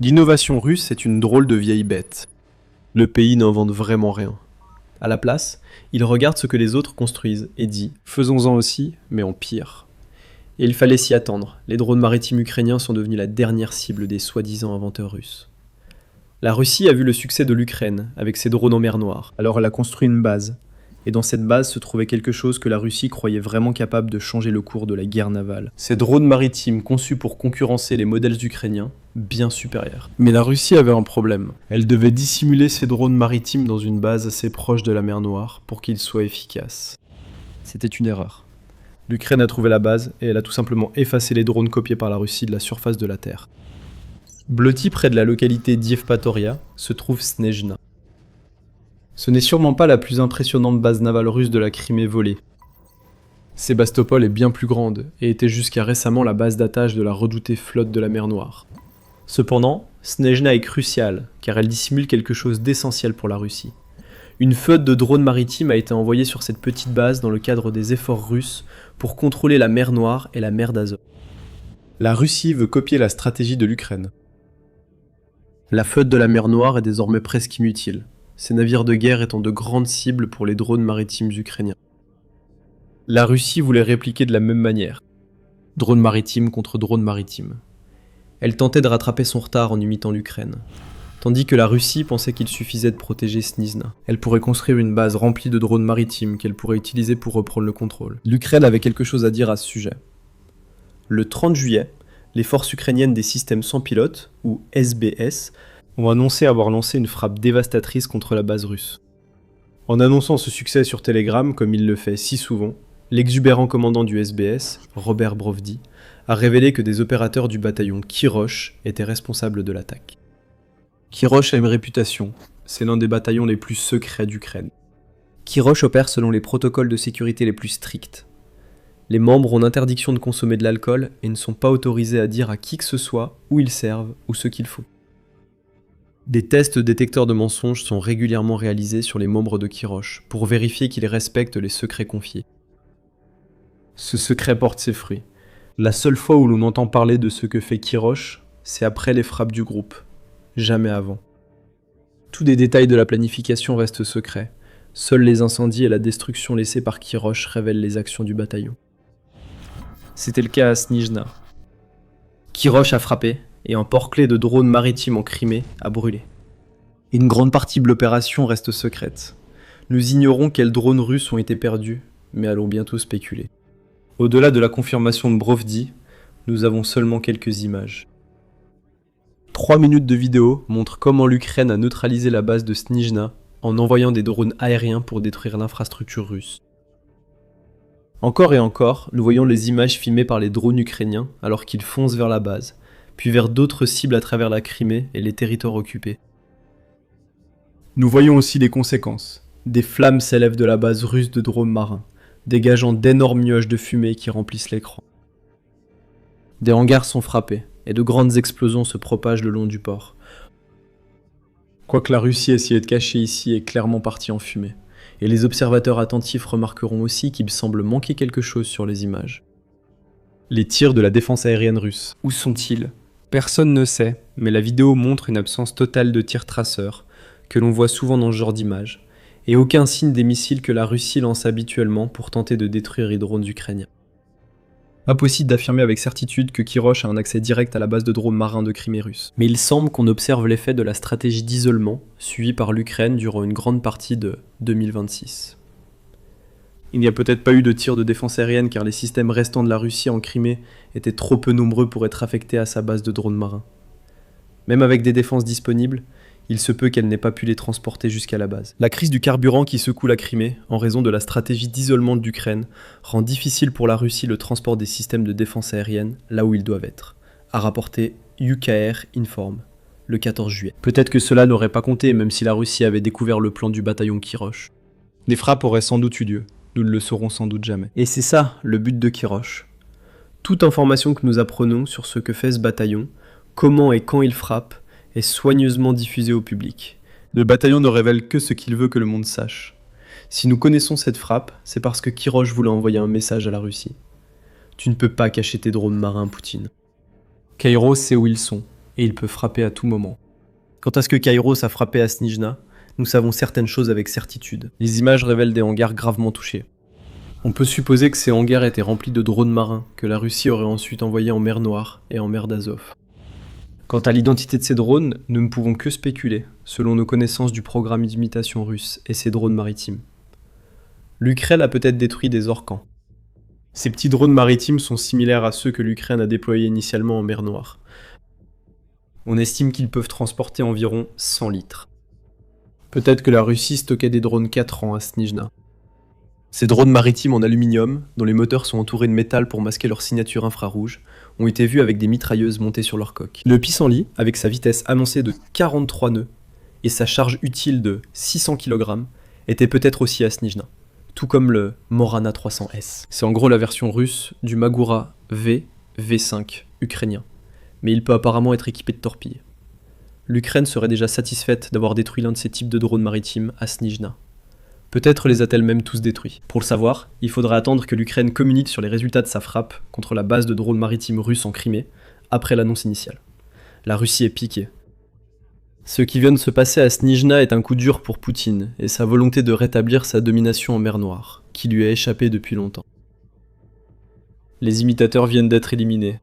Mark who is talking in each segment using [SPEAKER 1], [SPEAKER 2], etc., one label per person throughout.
[SPEAKER 1] L'innovation russe est une drôle de vieille bête. Le pays n'invente vraiment rien. À la place, il regarde ce que les autres construisent et dit « faisons-en aussi, mais en pire ». Et il fallait s'y attendre, les drones maritimes ukrainiens sont devenus la dernière cible des soi-disant inventeurs russes. La Russie a vu le succès de l'Ukraine, avec ses drones en mer Noire, alors elle a construit une base. Et dans cette base se trouvait quelque chose que la Russie croyait vraiment capable de changer le cours de la guerre navale. Ces drones maritimes conçus pour concurrencer les modèles ukrainiens, bien supérieurs. Mais la Russie avait un problème. Elle devait dissimuler ces drones maritimes dans une base assez proche de la mer Noire pour qu'ils soient efficaces. C'était une erreur. L'Ukraine a trouvé la base et elle a tout simplement effacé les drones copiés par la Russie de la surface de la Terre. Blotti, près de la localité d'Yevpatoria, se trouve Snezhna. Ce n'est sûrement pas la plus impressionnante base navale russe de la Crimée volée. Sébastopol est bien plus grande et était jusqu'à récemment la base d'attache de la redoutée flotte de la mer Noire. Cependant, Snezhna est cruciale car elle dissimule quelque chose d'essentiel pour la Russie. Une flotte de drones maritimes a été envoyée sur cette petite base dans le cadre des efforts russes pour contrôler la mer Noire et la mer d'Azov. La Russie veut copier la stratégie de l'Ukraine. La flotte de la mer Noire est désormais presque inutile, ces navires de guerre étant de grandes cibles pour les drones maritimes ukrainiens. La Russie voulait répliquer de la même manière. Drone maritime contre drone maritime. Elle tentait de rattraper son retard en imitant l'Ukraine. Tandis que la Russie pensait qu'il suffisait de protéger Snezhna. Elle pourrait construire une base remplie de drones maritimes qu'elle pourrait utiliser pour reprendre le contrôle. L'Ukraine avait quelque chose à dire à ce sujet. Le 30 juillet, les forces ukrainiennes des systèmes sans pilote, ou SBS, ont annoncé avoir lancé une frappe dévastatrice contre la base russe. En annonçant ce succès sur Telegram, comme il le fait si souvent, l'exubérant commandant du SBS, Robert Brovdi, a révélé que des opérateurs du bataillon Kirosh étaient responsables de l'attaque. Kirosh a une réputation, c'est l'un des bataillons les plus secrets d'Ukraine. Kirosh opère selon les protocoles de sécurité les plus stricts. Les membres ont interdiction de consommer de l'alcool et ne sont pas autorisés à dire à qui que ce soit où ils servent ou ce qu'il faut. Des tests détecteurs de mensonges sont régulièrement réalisés sur les membres de Kirosh pour vérifier qu'ils respectent les secrets confiés. Ce secret porte ses fruits. La seule fois où l'on entend parler de ce que fait Kirosh, c'est après les frappes du groupe. Jamais avant. Tous les détails de la planification restent secrets. Seuls les incendies et la destruction laissée par Kirosh révèlent les actions du bataillon. C'était le cas à Snezhna. Kirosh a frappé, et un port-clé de drones maritimes en Crimée a brûlé. Une grande partie de l'opération reste secrète. Nous ignorons quels drones russes ont été perdus, mais allons bientôt spéculer. Au-delà de la confirmation de Brovdi, nous avons seulement quelques images. 3 minutes de vidéo montrent comment l'Ukraine a neutralisé la base de Snezhna en envoyant des drones aériens pour détruire l'infrastructure russe. Encore et encore, nous voyons les images filmées par les drones ukrainiens alors qu'ils foncent vers la base, puis vers d'autres cibles à travers la Crimée et les territoires occupés. Nous voyons aussi les conséquences. Des flammes s'élèvent de la base russe de drones marins, dégageant d'énormes nuages de fumée qui remplissent l'écran. Des hangars sont frappés, et de grandes explosions se propagent le long du port. Quoique la Russie essayait de cacher ici est clairement partie en fumée, et les observateurs attentifs remarqueront aussi qu'il semble manquer quelque chose sur les images. Les tirs de la défense aérienne russe. Où sont-ils ? Personne ne sait, mais la vidéo montre une absence totale de tirs traceurs, que l'on voit souvent dans ce genre d'images, et aucun signe des missiles que la Russie lance habituellement pour tenter de détruire les drones ukrainiens. Impossible d'affirmer avec certitude que Kirosh a un accès direct à la base de drones marins de Crimée russe. Mais il semble qu'on observe l'effet de la stratégie d'isolement suivie par l'Ukraine durant une grande partie de 2026. Il n'y a peut-être pas eu de tir de défense aérienne car les systèmes restants de la Russie en Crimée étaient trop peu nombreux pour être affectés à sa base de drones marins. Même avec des défenses disponibles, il se peut qu'elle n'ait pas pu les transporter jusqu'à la base. La crise du carburant qui secoue la Crimée, en raison de la stratégie d'isolement de l'Ukraine, rend difficile pour la Russie le transport des systèmes de défense aérienne là où ils doivent être, a rapporté UKR Inform, le 14 juillet. Peut-être que cela n'aurait pas compté même si la Russie avait découvert le plan du bataillon Kirosh. Des frappes auraient sans doute eu lieu, nous ne le saurons sans doute jamais. Et c'est ça, le but de Kirosh. Toute information que nous apprenons sur ce que fait ce bataillon, comment et quand il frappe, est soigneusement diffusée au public. Le bataillon ne révèle que ce qu'il veut que le monde sache. Si nous connaissons cette frappe, c'est parce que Kirosh voulait envoyer un message à la Russie. Tu ne peux pas cacher tes drones marins, Poutine. Kairos sait où ils sont, et il peut frapper à tout moment. Quant à ce que Kairos a frappé à Snijna, nous savons certaines choses avec certitude. Les images révèlent des hangars gravement touchés. On peut supposer que ces hangars étaient remplis de drones marins que la Russie aurait ensuite envoyés en mer Noire et en mer d'Azov. Quant à l'identité de ces drones, nous ne pouvons que spéculer, selon nos connaissances du programme d'imitation russe et ses drones maritimes. L'Ukraine a peut-être détruit des Orkans. Ces petits drones maritimes sont similaires à ceux que l'Ukraine a déployés initialement en mer Noire. On estime qu'ils peuvent transporter environ 100 litres. Peut-être que la Russie stockait des drones 4 ans à Snijna. Ces drones maritimes en aluminium, dont les moteurs sont entourés de métal pour masquer leur signature infrarouge, ont été vus avec des mitrailleuses montées sur leur coque. Le pissenlit, avec sa vitesse annoncée de 43 nœuds et sa charge utile de 600 kg, était peut-être aussi à Snijna, tout comme le Morana 300S. C'est en gros la version russe du Magura V V5 ukrainien, mais il peut apparemment être équipé de torpilles. L'Ukraine serait déjà satisfaite d'avoir détruit l'un de ces types de drones maritimes à Snijna. Peut-être les a-t-elle même tous détruits. Pour le savoir, il faudrait attendre que l'Ukraine communique sur les résultats de sa frappe contre la base de drones maritimes russes en Crimée, après l'annonce initiale. La Russie est piquée. Ce qui vient de se passer à Snijna est un coup dur pour Poutine et sa volonté de rétablir sa domination en mer Noire, qui lui a échappé depuis longtemps. Les imitateurs viennent d'être éliminés.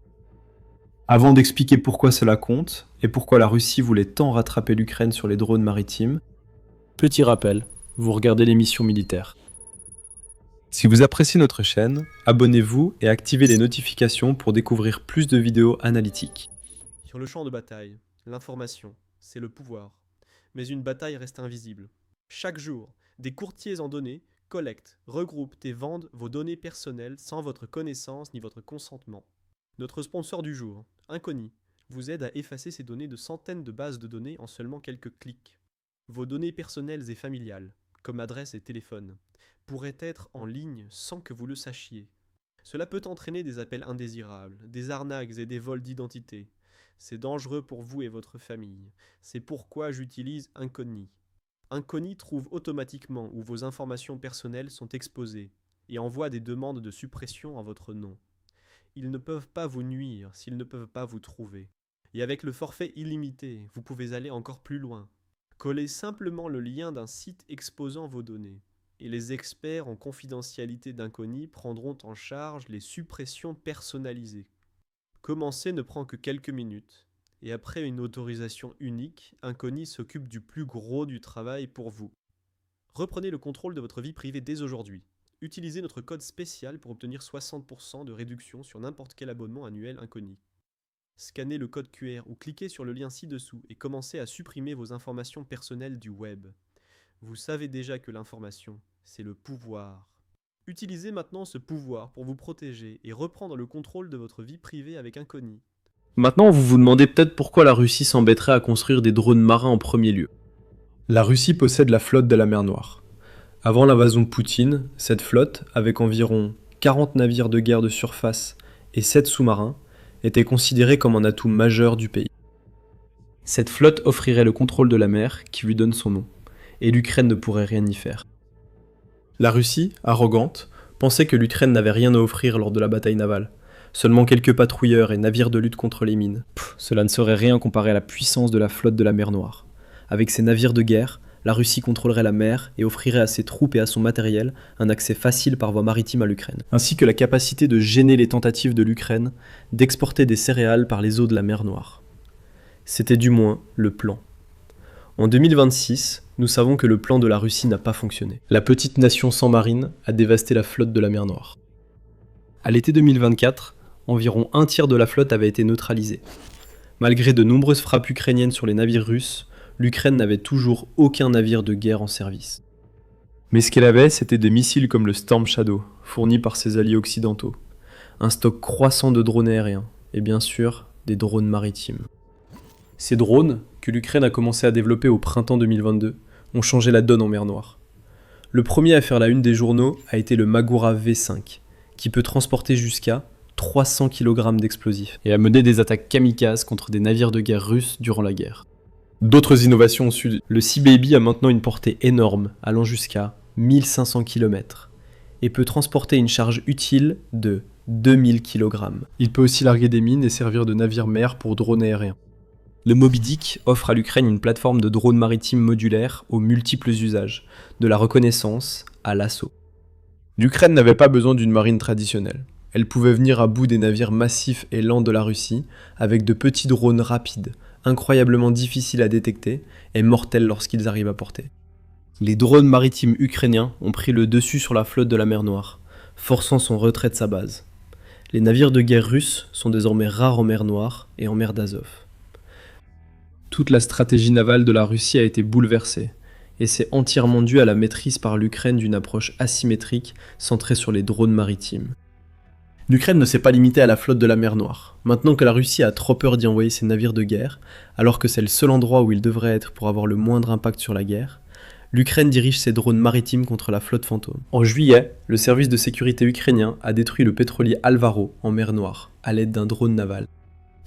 [SPEAKER 1] Avant d'expliquer pourquoi cela compte, et pourquoi la Russie voulait tant rattraper l'Ukraine sur les drones maritimes, petit rappel. Vous regardez l'émission militaire. Si vous appréciez notre chaîne, abonnez-vous et activez les notifications pour découvrir plus de vidéos analytiques.
[SPEAKER 2] Sur le champ de bataille, l'information, c'est le pouvoir. Mais une bataille reste invisible. Chaque jour, des courtiers en données collectent, regroupent et vendent vos données personnelles sans votre connaissance ni votre consentement. Notre sponsor du jour, Inconi, vous aide à effacer ces données de centaines de bases de données en seulement quelques clics. Vos données personnelles et familiales, comme adresse et téléphone, pourraient être en ligne sans que vous le sachiez. Cela peut entraîner des appels indésirables, des arnaques et des vols d'identité. C'est dangereux pour vous et votre famille. C'est pourquoi j'utilise Inconi. Inconi trouve automatiquement où vos informations personnelles sont exposées et envoie des demandes de suppression en votre nom. Ils ne peuvent pas vous nuire s'ils ne peuvent pas vous trouver. Et avec le forfait illimité, vous pouvez aller encore plus loin. Collez simplement le lien d'un site exposant vos données, et les experts en confidentialité d'Inconi prendront en charge les suppressions personnalisées. Commencer ne prend que quelques minutes, et après une autorisation unique, Inconi s'occupe du plus gros du travail pour vous. Reprenez le contrôle de votre vie privée dès aujourd'hui. Utilisez notre code spécial pour obtenir 60% de réduction sur n'importe quel abonnement annuel Inconi. Scannez le code QR ou cliquez sur le lien ci-dessous et commencez à supprimer vos informations personnelles du web. Vous savez déjà que l'information, c'est le pouvoir. Utilisez maintenant ce pouvoir pour vous protéger et reprendre le contrôle de votre vie privée avec Inconi.
[SPEAKER 1] Maintenant, vous vous demandez peut-être pourquoi la Russie s'embêterait à construire des drones marins en premier lieu. La Russie possède la flotte de la mer Noire. Avant l'invasion de Poutine, cette flotte, avec environ 40 navires de guerre de surface et 7 sous-marins, était considérée comme un atout majeur du pays. Cette flotte offrirait le contrôle de la mer qui lui donne son nom, et l'Ukraine ne pourrait rien y faire. La Russie, arrogante, pensait que l'Ukraine n'avait rien à offrir lors de la bataille navale, seulement quelques patrouilleurs et navires de lutte contre les mines. Cela ne serait rien comparé à la puissance de la flotte de la mer Noire. Avec ses navires de guerre, la Russie contrôlerait la mer et offrirait à ses troupes et à son matériel un accès facile par voie maritime à l'Ukraine, ainsi que la capacité de gêner les tentatives de l'Ukraine d'exporter des céréales par les eaux de la mer Noire. C'était du moins le plan. En 2026, nous savons que le plan de la Russie n'a pas fonctionné. La petite nation sans marine a dévasté la flotte de la mer Noire. À l'été 2024, environ un tiers de la flotte avait été neutralisée. Malgré de nombreuses frappes ukrainiennes sur les navires russes, l'Ukraine n'avait toujours aucun navire de guerre en service. Mais ce qu'elle avait, c'était des missiles comme le Storm Shadow, fournis par ses alliés occidentaux, un stock croissant de drones aériens, et bien sûr, des drones maritimes. Ces drones, que l'Ukraine a commencé à développer au printemps 2022, ont changé la donne en mer Noire. Le premier à faire la une des journaux a été le Magura V5, qui peut transporter jusqu'à 300 kg d'explosifs, et a mené des attaques kamikazes contre des navires de guerre russes durant la guerre. D'autres innovations ont suivi. Le Sea Baby a maintenant une portée énorme, allant jusqu'à 1500 km, et peut transporter une charge utile de 2000 kg. Il peut aussi larguer des mines et servir de navire-mer pour drones aériens. Le Moby Dick offre à l'Ukraine une plateforme de drones maritimes modulaires aux multiples usages, de la reconnaissance à l'assaut. L'Ukraine n'avait pas besoin d'une marine traditionnelle. Elle pouvait venir à bout des navires massifs et lents de la Russie avec de petits drones rapides, incroyablement difficiles à détecter et mortels lorsqu'ils arrivent à portée. Les drones maritimes ukrainiens ont pris le dessus sur la flotte de la mer Noire, forçant son retrait de sa base. Les navires de guerre russes sont désormais rares en mer Noire et en mer d'Azov. Toute la stratégie navale de la Russie a été bouleversée, et c'est entièrement dû à la maîtrise par l'Ukraine d'une approche asymétrique centrée sur les drones maritimes. L'Ukraine ne s'est pas limitée à la flotte de la mer Noire. Maintenant que la Russie a trop peur d'y envoyer ses navires de guerre, alors que c'est le seul endroit où il devrait être pour avoir le moindre impact sur la guerre, l'Ukraine dirige ses drones maritimes contre la flotte fantôme. En juillet, le service de sécurité ukrainien a détruit le pétrolier Alvaro en mer Noire, à l'aide d'un drone naval.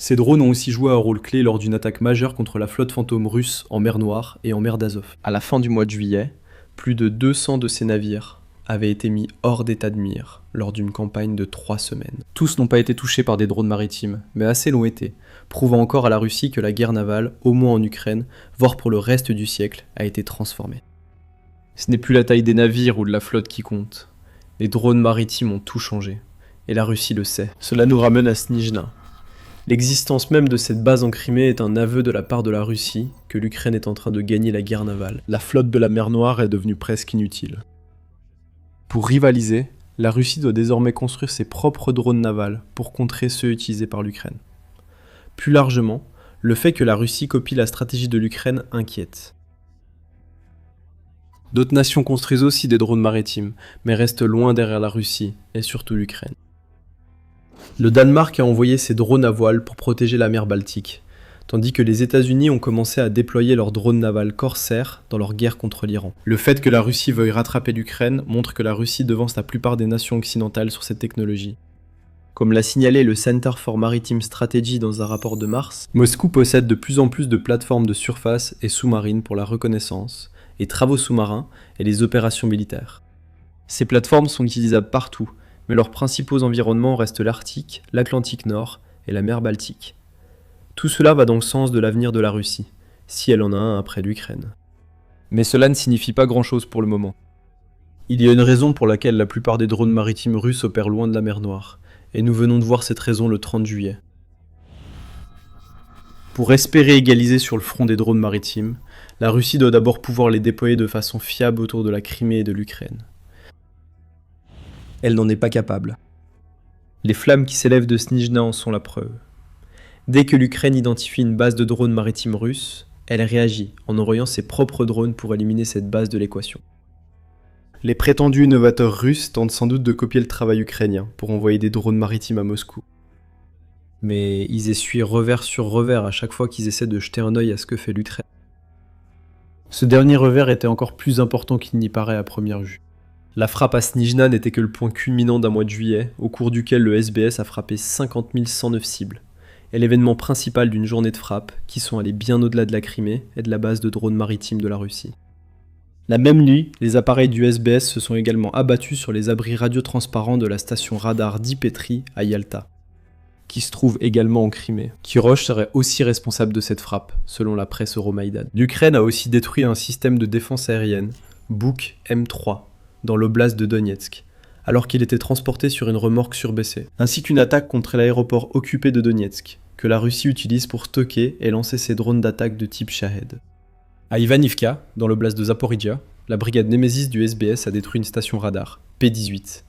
[SPEAKER 1] Ces drones ont aussi joué un rôle clé lors d'une attaque majeure contre la flotte fantôme russe en mer Noire et en mer d'Azov. À la fin du mois de juillet, plus de 200 de ces navires avaient été mis hors d'état de mire lors d'une campagne de 3 semaines. Tous n'ont pas été touchés par des drones maritimes, mais assez l'ont été, prouvant encore à la Russie que la guerre navale, au moins en Ukraine, voire pour le reste du siècle, a été transformée. Ce n'est plus la taille des navires ou de la flotte qui compte. Les drones maritimes ont tout changé, et la Russie le sait. Cela nous ramène à Snijna. L'existence même de cette base en Crimée est un aveu de la part de la Russie que l'Ukraine est en train de gagner la guerre navale. La flotte de la mer Noire est devenue presque inutile. Pour rivaliser, la Russie doit désormais construire ses propres drones navals pour contrer ceux utilisés par l'Ukraine. Plus largement, le fait que la Russie copie la stratégie de l'Ukraine inquiète. D'autres nations construisent aussi des drones maritimes, mais restent loin derrière la Russie, et surtout l'Ukraine. Le Danemark a envoyé ses drones à voile pour protéger la mer Baltique, tandis que les États-Unis ont commencé à déployer leurs drones navals Corsair dans leur guerre contre l'Iran. Le fait que la Russie veuille rattraper l'Ukraine montre que la Russie devance la plupart des nations occidentales sur cette technologie. Comme l'a signalé le Center for Maritime Strategy dans un rapport de mars, Moscou possède de plus en plus de plateformes de surface et sous-marines pour la reconnaissance, les travaux sous-marins et les opérations militaires. Ces plateformes sont utilisables partout, mais leurs principaux environnements restent l'Arctique, l'Atlantique Nord et la mer Baltique. Tout cela va dans le sens de l'avenir de la Russie, si elle en a un après l'Ukraine. Mais cela ne signifie pas grand-chose pour le moment. Il y a une raison pour laquelle la plupart des drones maritimes russes opèrent loin de la mer Noire, et nous venons de voir cette raison le 30 juillet. Pour espérer égaliser sur le front des drones maritimes, la Russie doit d'abord pouvoir les déployer de façon fiable autour de la Crimée et de l'Ukraine. Elle n'en est pas capable. Les flammes qui s'élèvent de Snijna en sont la preuve. Dès que l'Ukraine identifie une base de drones maritimes russes, elle réagit en envoyant ses propres drones pour éliminer cette base de l'équation. Les prétendus innovateurs russes tentent sans doute de copier le travail ukrainien pour envoyer des drones maritimes à Moscou. Mais ils essuient revers sur revers à chaque fois qu'ils essaient de jeter un œil à ce que fait l'Ukraine. Ce dernier revers était encore plus important qu'il n'y paraît à première vue. La frappe à Snijna n'était que le point culminant d'un mois de juillet, au cours duquel le SBS a frappé 50 109 cibles, et l'événement principal d'une journée de frappe qui sont allés bien au-delà de la Crimée et de la base de drones maritimes de la Russie. La même nuit, les appareils du SBS se sont également abattus sur les abris radiotransparents de la station radar d'Ipetri à Yalta, qui se trouve également en Crimée. Kirosh serait aussi responsable de cette frappe, selon la presse Euromaïdan. L'Ukraine a aussi détruit un système de défense aérienne, Buk M3, dans l'oblast de Donetsk, alors qu'il était transporté sur une remorque surbaissée, ainsi qu'une attaque contre l'aéroport occupé de Donetsk, que la Russie utilise pour stocker et lancer ses drones d'attaque de type Shahed. À Ivanivka, dans l'oblast de Zaporizhia, la brigade Nemesis du SBS a détruit une station radar, P-18.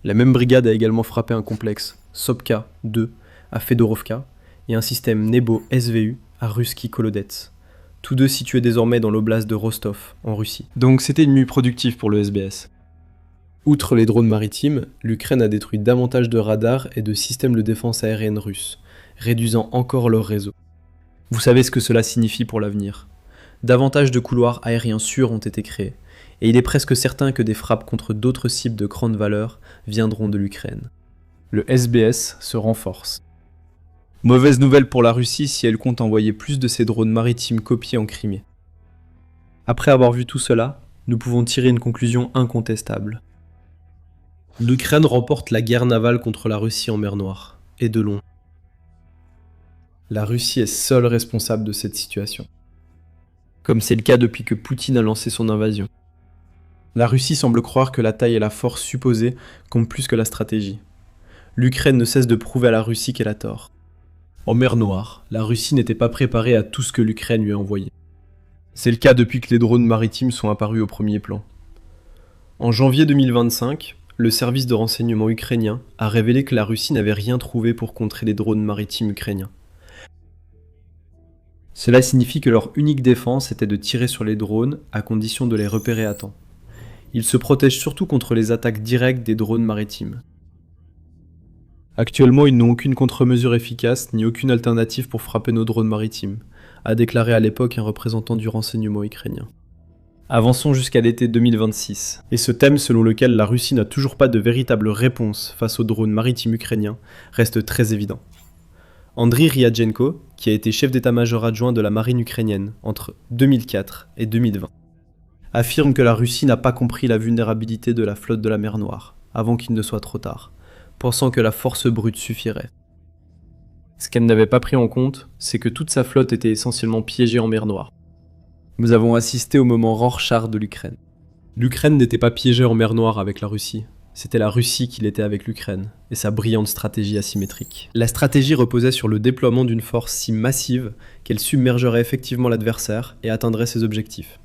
[SPEAKER 1] La même brigade a également frappé un complexe, Sopka 2, à Fedorovka, et un système Nebo SVU à Ruski Kolodets, tous deux situés désormais dans l'oblast de Rostov, en Russie. Donc c'était une nuit productive pour le SBS. Outre les drones maritimes, l'Ukraine a détruit davantage de radars et de systèmes de défense aérienne russes, réduisant encore leur réseau. Vous savez ce que cela signifie pour l'avenir. Davantage de couloirs aériens sûrs ont été créés, et il est presque certain que des frappes contre d'autres cibles de grande valeur viendront de l'Ukraine. Le SBS se renforce. Mauvaise nouvelle pour la Russie si elle compte envoyer plus de ses drones maritimes copiés en Crimée. Après avoir vu tout cela, nous pouvons tirer une conclusion incontestable. L'Ukraine remporte la guerre navale contre la Russie en mer Noire, et de loin. La Russie est seule responsable de cette situation. Comme c'est le cas depuis que Poutine a lancé son invasion. La Russie semble croire que la taille et la force supposée comptent plus que la stratégie. L'Ukraine ne cesse de prouver à la Russie qu'elle a tort. En mer Noire, la Russie n'était pas préparée à tout ce que l'Ukraine lui a envoyé. C'est le cas depuis que les drones maritimes sont apparus au premier plan. En janvier 2025, le service de renseignement ukrainien a révélé que la Russie n'avait rien trouvé pour contrer les drones maritimes ukrainiens. Cela signifie que leur unique défense était de tirer sur les drones à condition de les repérer à temps. Ils se protègent surtout contre les attaques directes des drones maritimes. Actuellement, ils n'ont aucune contre-mesure efficace ni aucune alternative pour frapper nos drones maritimes, a déclaré à l'époque un représentant du renseignement ukrainien. Avançons jusqu'à l'été 2026, et ce thème selon lequel la Russie n'a toujours pas de véritable réponse face aux drones maritimes ukrainiens reste très évident. Andriy Ryadchenko, qui a été chef d'état-major adjoint de la marine ukrainienne entre 2004 et 2020, affirme que la Russie n'a pas compris la vulnérabilité de la flotte de la mer Noire, avant qu'il ne soit trop tard, pensant que la force brute suffirait. Ce qu'elle n'avait pas pris en compte, c'est que toute sa flotte était essentiellement piégée en mer Noire. Nous avons assisté au moment Rorschach de l'Ukraine. L'Ukraine n'était pas piégée en mer Noire avec la Russie, c'était la Russie qui l'était avec l'Ukraine, et sa brillante stratégie asymétrique. La stratégie reposait sur le déploiement d'une force si massive qu'elle submergerait effectivement l'adversaire et atteindrait ses objectifs.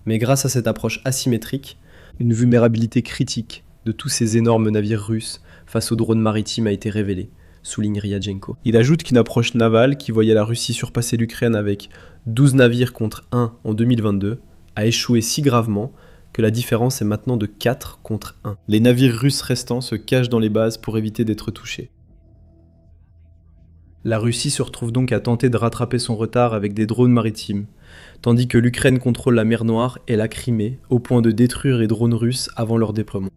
[SPEAKER 1] Mais grâce à cette approche asymétrique, une vulnérabilité critique de tous ces énormes navires russes face aux drones maritimes a été révélée, souligne Ryadchenko. Il ajoute qu'une approche navale qui voyait la Russie surpasser l'Ukraine avec 12 navires contre 1 en 2022 a échoué si gravement que la différence est maintenant de 4 contre 1. Les navires russes restants se cachent dans les bases pour éviter d'être touchés. La Russie se retrouve donc à tenter de rattraper son retard avec des drones maritimes, tandis que l'Ukraine contrôle la mer Noire et la Crimée au point de détruire les drones russes avant leur déploiement.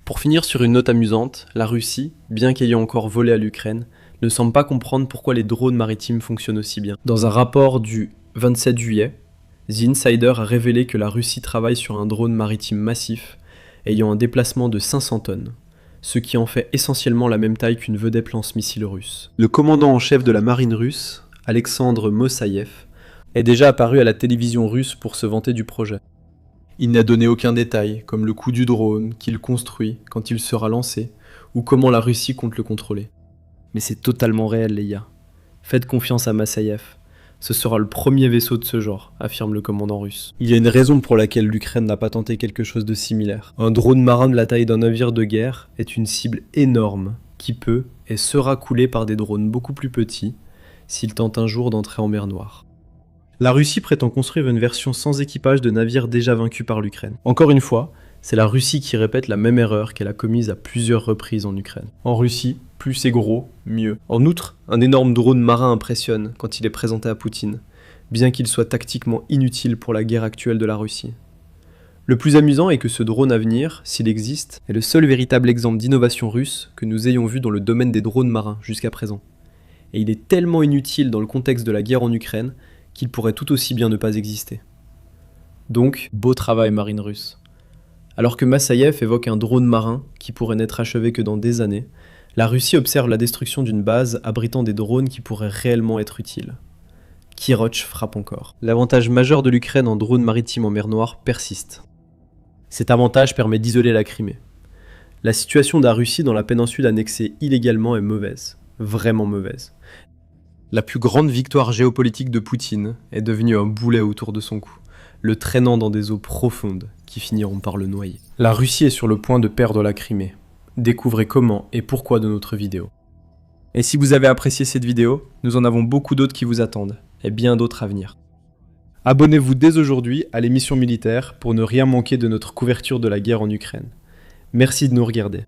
[SPEAKER 1] Pour finir sur une note amusante, la Russie, bien qu'ayant encore volé à l'Ukraine, ne semble pas comprendre pourquoi les drones maritimes fonctionnent aussi bien. Dans un rapport du 27 juillet, The Insider a révélé que la Russie travaille sur un drone maritime massif ayant un déplacement de 500 tonnes, ce qui en fait essentiellement la même taille qu'une vedette lance-missile russe. Le commandant en chef de la marine russe, Alexandre Mosaïev, est déjà apparu à la télévision russe pour se vanter du projet. Il n'a donné aucun détail, comme le coût du drone, qui le construit, quand il sera lancé, ou comment la Russie compte le contrôler. Mais c'est totalement réel, les gars. Faites confiance à Mosaïev. Ce sera le premier vaisseau de ce genre, affirme le commandant russe. Il y a une raison pour laquelle l'Ukraine n'a pas tenté quelque chose de similaire. Un drone marin de la taille d'un navire de guerre est une cible énorme, qui peut et sera coulée par des drones beaucoup plus petits, s'il tente un jour d'entrer en mer Noire. La Russie prétend construire une version sans équipage de navires déjà vaincus par l'Ukraine. Encore une fois, c'est la Russie qui répète la même erreur qu'elle a commise à plusieurs reprises en Ukraine. En Russie, plus c'est gros, mieux. En outre, un énorme drone marin impressionne quand il est présenté à Poutine, bien qu'il soit tactiquement inutile pour la guerre actuelle de la Russie. Le plus amusant est que ce drone à venir, s'il existe, est le seul véritable exemple d'innovation russe que nous ayons vu dans le domaine des drones marins jusqu'à présent. Et il est tellement inutile dans le contexte de la guerre en Ukraine qu'il pourrait tout aussi bien ne pas exister. Donc, beau travail marine russe. Alors que Mosaïev évoque un drone marin qui pourrait n'être achevé que dans des années, la Russie observe la destruction d'une base abritant des drones qui pourraient réellement être utiles. Kirotch frappe encore. L'avantage majeur de l'Ukraine en drone maritime en mer Noire persiste. Cet avantage permet d'isoler la Crimée. La situation de la Russie dans la péninsule annexée illégalement est mauvaise, vraiment mauvaise. La plus grande victoire géopolitique de Poutine est devenue un boulet autour de son cou, le traînant dans des eaux profondes qui finiront par le noyer. La Russie est sur le point de perdre la Crimée. Découvrez comment et pourquoi dans notre vidéo. Et si vous avez apprécié cette vidéo, nous en avons beaucoup d'autres qui vous attendent, et bien d'autres à venir. Abonnez-vous dès aujourd'hui à l'émission militaire pour ne rien manquer de notre couverture de la guerre en Ukraine. Merci de nous regarder.